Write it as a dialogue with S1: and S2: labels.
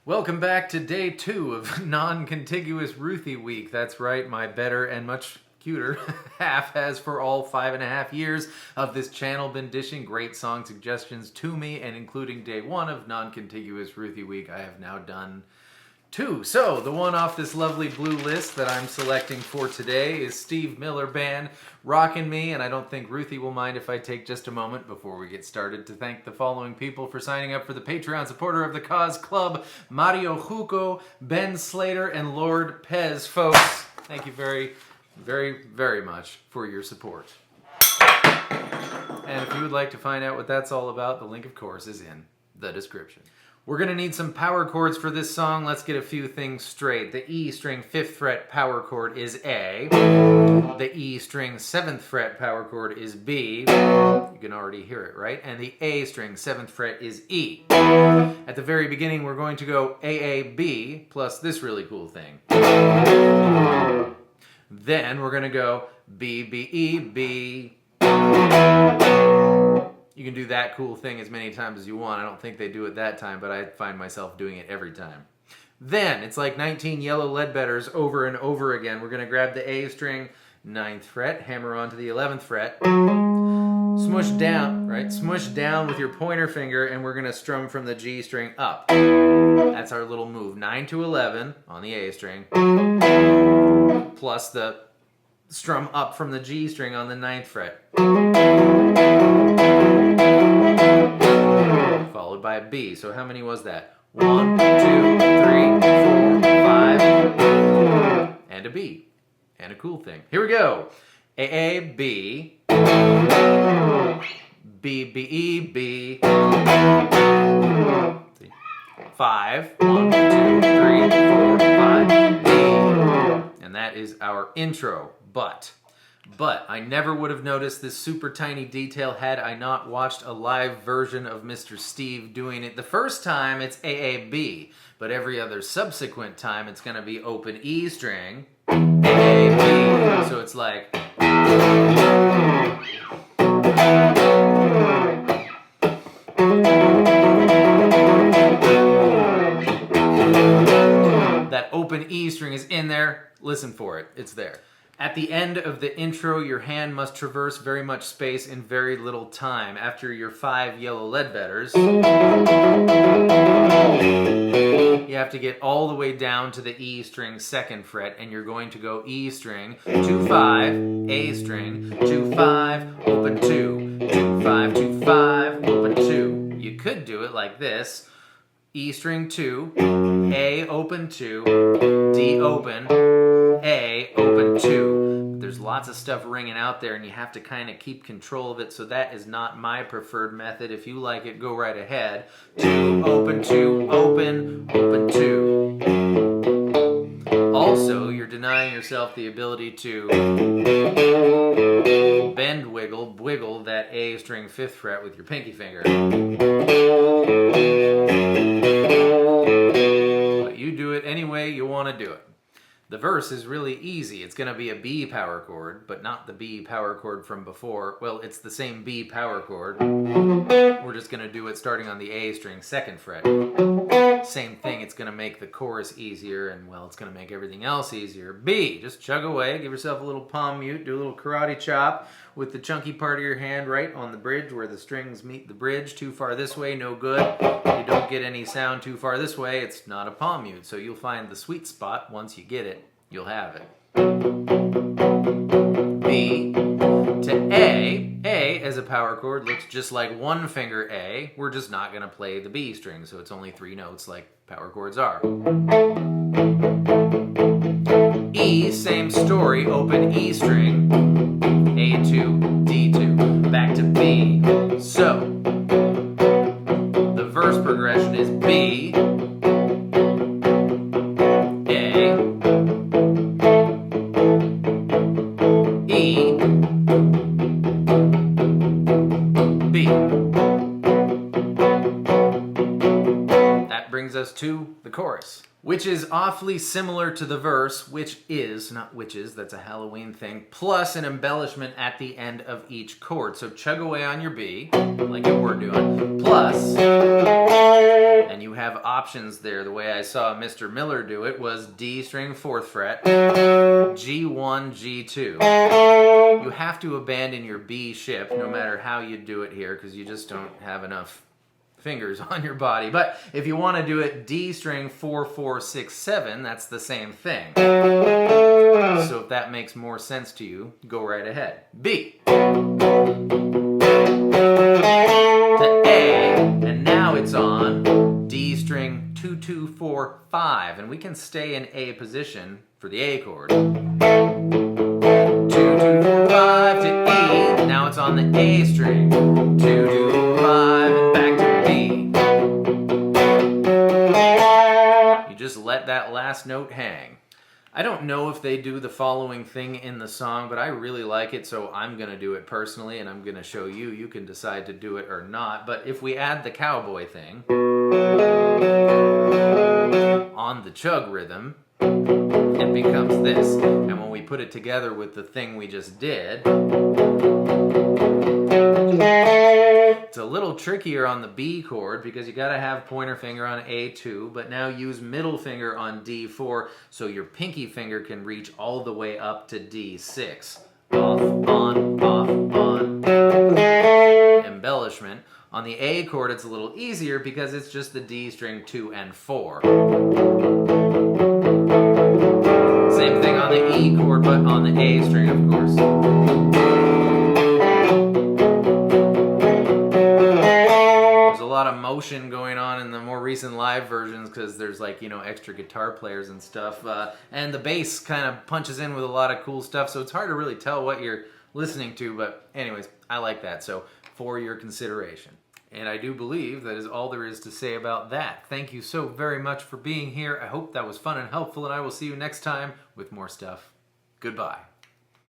S1: Welcome back to day 2 of non-contiguous Ruthie week. That's right, my better and much cuter half has for all 5.5 years of this channel been dishing great song suggestions to me, and including day 1 of non-contiguous Ruthie week, I have now done 2. So, the one off this lovely blue list that I'm selecting for today is Steve Miller Band, Rockin' Me, and I don't think Ruthie will mind if I take just a moment before we get started to thank the following people for signing up for the Patreon supporter of the Cause Club: Mario Juco, Ben Slater, and Lord Pez. Folks, thank you very, very much for your support. And if you would like to find out what that's all about, the link, of course, is in the description. We're going to need some power chords for this song. Let's get a few things straight. The E string 5th fret power chord is A. The E string 7th fret power chord is B. You can already hear it, right? And the A string 7th fret is E. At the very beginning, we're going to go A, A, B, plus this really cool thing. Then we're going to go B, B, E, B. You can do that cool thing as many times as you want. I don't think they do it that time, but I find myself doing it every time. Then, it's like 19 yellow Leadbetters over and over again. We're going to grab the A string, 9th fret, hammer onto the 11th fret, smush down, right? Smush down with your pointer finger, and we're going to strum from the G string up. That's our little move. 9 to 11 on the A string, plus the strum up from the G string on the 9th fret. Followed by a B. So how many was that? 1, 2, 3, 4, 5, and a B. And a cool thing. Here we go. A, A, B. B, B, E, B. 5. 1, 2, 3, 4, 5, B. And that is our intro. But I never would have noticed this super tiny detail had I not watched a live version of Mr. Steve doing it. The first time it's AAB, but every other subsequent time it's going to be open E string, AAB. So it's like... That open E string is in there. Listen for it. It's there. At the end of the intro, your hand must traverse very much space in very little time. After your 5 yellow Leadbetters, you have to get all the way down to the E string 2nd fret, and you're going to go E string, 2, 5, A string, 2, 5, open 2, 2, 5, 2, 5, open 2. You could do it like this. E string 2, A open 2, D open, A open 2. There's lots of stuff ringing out there, and you have to kind of keep control of it, so that is not my preferred method. If you like it, go right ahead. 2, open 2, open, open 2. Also, you're denying yourself the ability to bend, wiggle that A string 5th fret with your pinky finger. But you do it any way you want to do it. The verse is really easy. It's going to be a B power chord, but not the B power chord from before. Well, it's the same B power chord. We're just going to do it starting on the A string 2nd fret. Same thing, it's going to make the chorus easier, and well, it's going to make everything else easier. B, just chug away, give yourself a little palm mute, do a little karate chop with the chunky part of your hand right on the bridge where the strings meet the bridge. Too far this way, no good. You don't get any sound too far this way, it's not a palm mute. So you'll find the sweet spot. Once you get it, you'll have it. B to A. A as a power chord looks just like one finger A. We're just not going to play the B string, so it's only 3 notes like power chords are. E, same story, open E string, A2, D2, back to B. So, the verse progression is B, A, E, B. That brings us to the chorus. which is awfully similar to the verse, which is, not witches, that's a Halloween thing, plus an embellishment at the end of each chord. So chug away on your B, like you were doing, plus, and you have options there. The way I saw Mr. Miller do it was D string 4th fret, G1, G2. You have to abandon your B ship no matter how you do it here because you just don't have enough fingers on your body. But if you want to do it D string 4, 4, 6, 7, that's the same thing. So if that makes more sense to you, go right ahead. B to A, and now it's on D string 2, 2, 4, 5, and we can stay in A position for the A chord. 2, 2, 4, 5 to E, now it's on the A string. 2, 2, 5, and back to just let that last note hang. I don't know if they do the following thing in the song, but I really like it, so I'm going to do it personally, and I'm going to show you. You can decide to do it or not, but if we add the cowboy thing on the chug rhythm, it becomes this. And when we put it together with the thing we just did, it's a little trickier on the B chord because you got to have pointer finger on A2, but now use middle finger on D4 so your pinky finger can reach all the way up to D6. Off, on, embellishment. On the A chord, it's a little easier because it's just the D string 2 and 4. Same thing on the E chord, but on the A string, of course. A lot of motion going on in the more recent live versions because there's like, you know, extra guitar players and stuff, and the bass kind of punches in with a lot of cool stuff, so it's hard to really tell what you're listening to, but anyways, I like that, so for your consideration. And I do believe that is all there is to say about that. Thank you so very much for being here. I hope that was fun and helpful, and I will see you next time with more stuff. Goodbye.